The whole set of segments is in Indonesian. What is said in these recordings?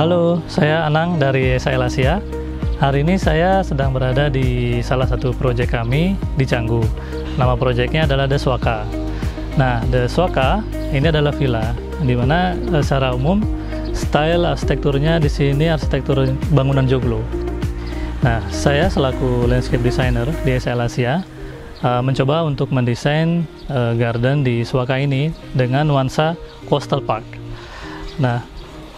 Halo, saya Anang dari Saelasia. Hari ini saya sedang berada di salah satu proyek kami di Canggu. Nama proyeknya adalah The Swaka. Nah, The Swaka ini adalah villa, di mana secara umum style arsitekturnya di sini arsitektur bangunan joglo. Nah, saya selaku landscape designer di Saelasia mencoba untuk mendesain garden di Swaka ini dengan nuansa coastal park. Nah,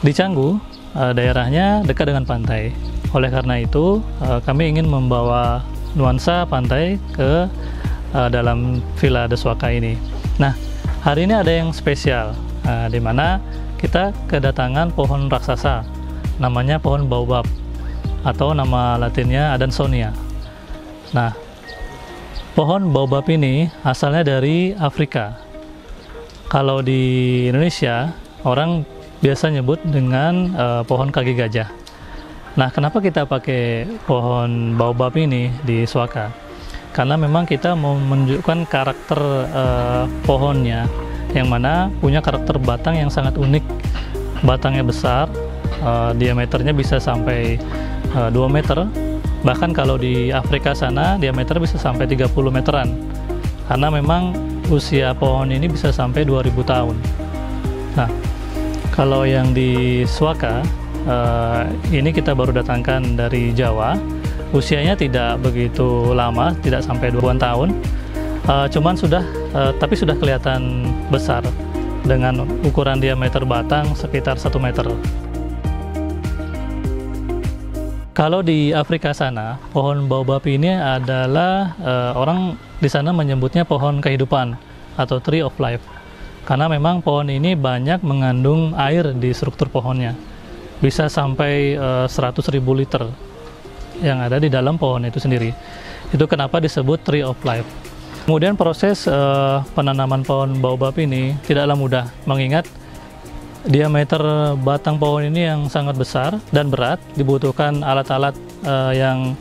di Canggu daerahnya dekat dengan pantai. Oleh karena itu, kami ingin membawa nuansa pantai ke dalam Villa The Swaka ini. Nah, hari ini ada yang spesial, di mana kita kedatangan pohon raksasa, namanya pohon baobab, atau nama latinnya Adansonia. Nah, pohon baobab ini asalnya dari Afrika. Kalau di Indonesia, orang biasa nyebut dengan pohon kaki gajah. Nah, kenapa kita pakai pohon baobab ini di Swaka? Karena memang kita mau menunjukkan karakter pohonnya, yang mana punya karakter batang yang sangat unik. Batangnya besar, diameternya bisa sampai 2 meter. Bahkan kalau di Afrika sana, diameter bisa sampai 30 meteran. Karena memang usia pohon ini bisa sampai 2000 tahun. Nah, kalau yang di Swaka, ini kita baru datangkan dari Jawa. Usianya tidak begitu lama, tidak sampai 2-an tahun. Tapi sudah kelihatan besar dengan ukuran diameter batang sekitar 1 meter. Kalau di Afrika sana, pohon baobab ini adalah orang di sana menyebutnya pohon kehidupan atau tree of life. Karena memang pohon ini banyak mengandung air di struktur pohonnya. Bisa sampai 100.000 liter yang ada di dalam pohon itu sendiri. Itu kenapa disebut tree of life. Kemudian proses penanaman pohon baobab ini tidaklah mudah, mengingat diameter batang pohon ini yang sangat besar dan berat, dibutuhkan alat-alat yang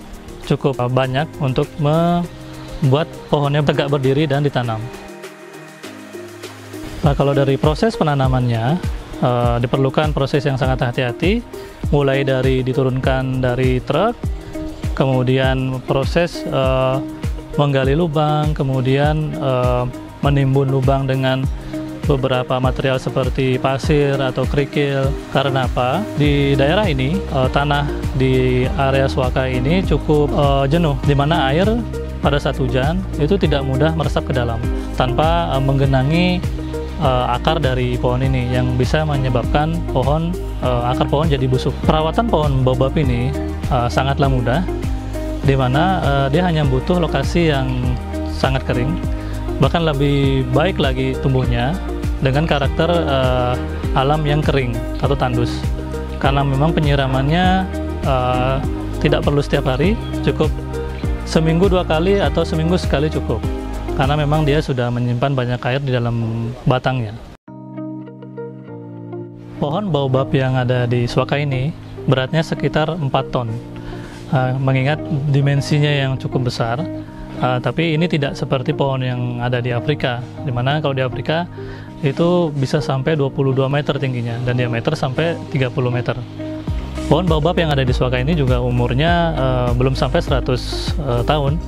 cukup banyak untuk membuat pohonnya tegak berdiri dan ditanam. Nah, kalau dari proses penanamannya, diperlukan proses yang sangat hati-hati, mulai dari diturunkan dari truk, kemudian proses menggali lubang, kemudian menimbun lubang dengan beberapa material seperti pasir atau kerikil. Karena apa? Di daerah ini, tanah di area Swaka ini cukup jenuh, di mana air pada saat hujan itu tidak mudah meresap ke dalam tanpa menggenangi akar dari pohon ini, yang bisa menyebabkan akar pohon jadi busuk. Perawatan pohon baobab ini sangatlah mudah, di mana dia hanya butuh lokasi yang sangat kering, bahkan lebih baik lagi tumbuhnya dengan karakter alam yang kering atau tandus. Karena memang penyiramannya tidak perlu setiap hari, cukup seminggu 2 kali atau seminggu sekali cukup. Karena memang dia sudah menyimpan banyak air di dalam batangnya. Pohon baobab yang ada di Swaka ini beratnya sekitar 4 ton. Mengingat dimensinya yang cukup besar, tapi ini tidak seperti pohon yang ada di Afrika, dimana kalau di Afrika itu bisa sampai 22 meter tingginya dan diameter sampai 30 meter. Pohon baobab yang ada di Swaka ini juga umurnya belum sampai 100 tahun,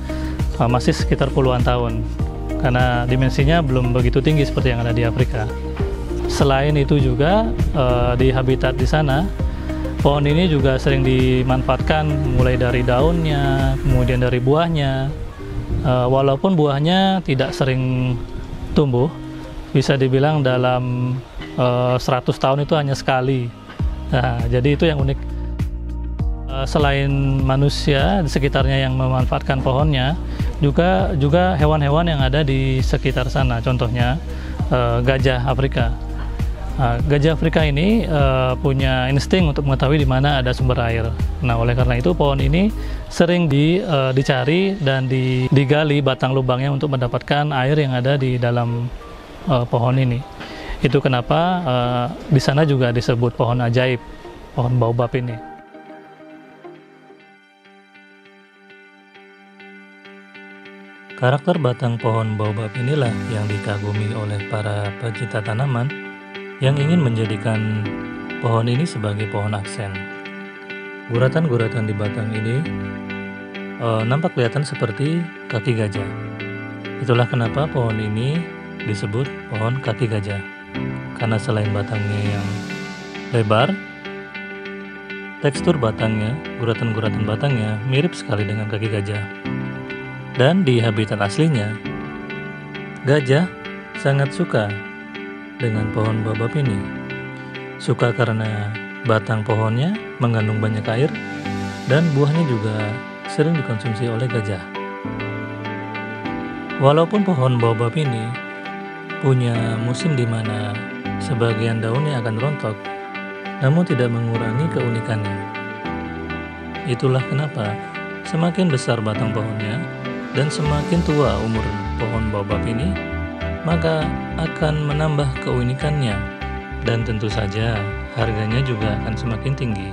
masih sekitar puluhan tahun, karena dimensinya belum begitu tinggi seperti yang ada di Afrika. Selain itu juga di habitat di sana, pohon ini juga sering dimanfaatkan mulai dari daunnya, kemudian dari buahnya. Walaupun buahnya tidak sering tumbuh, bisa dibilang dalam 100 tahun itu hanya sekali. Nah, jadi itu yang unik. Selain manusia di sekitarnya yang memanfaatkan pohonnya, juga hewan-hewan yang ada di sekitar sana. Contohnya gajah Afrika. Gajah Afrika ini punya insting untuk mengetahui di mana ada sumber air. Nah, oleh karena itu pohon ini sering dicari dan digali batang lubangnya untuk mendapatkan air yang ada di dalam pohon ini. Itu kenapa di sana juga disebut pohon ajaib, pohon baobab ini. Karakter batang pohon baobab inilah yang dikagumi oleh para pecinta tanaman yang ingin menjadikan pohon ini sebagai pohon aksen. Guratan-guratan di batang ini nampak kelihatan seperti kaki gajah. Itulah kenapa pohon ini disebut pohon kaki gajah. Karena selain batangnya yang lebar, tekstur batangnya, guratan-guratan batangnya mirip sekali dengan kaki gajah. Dan di habitat aslinya, gajah sangat suka dengan pohon baobab ini. Suka karena batang pohonnya mengandung banyak air dan buahnya juga sering dikonsumsi oleh gajah. Walaupun pohon baobab ini punya musim di mana sebagian daunnya akan rontok, namun tidak mengurangi keunikannya. Itulah kenapa semakin besar batang pohonnya dan semakin tua umur pohon baobab ini, maka akan menambah keunikannya dan tentu saja harganya juga akan semakin tinggi.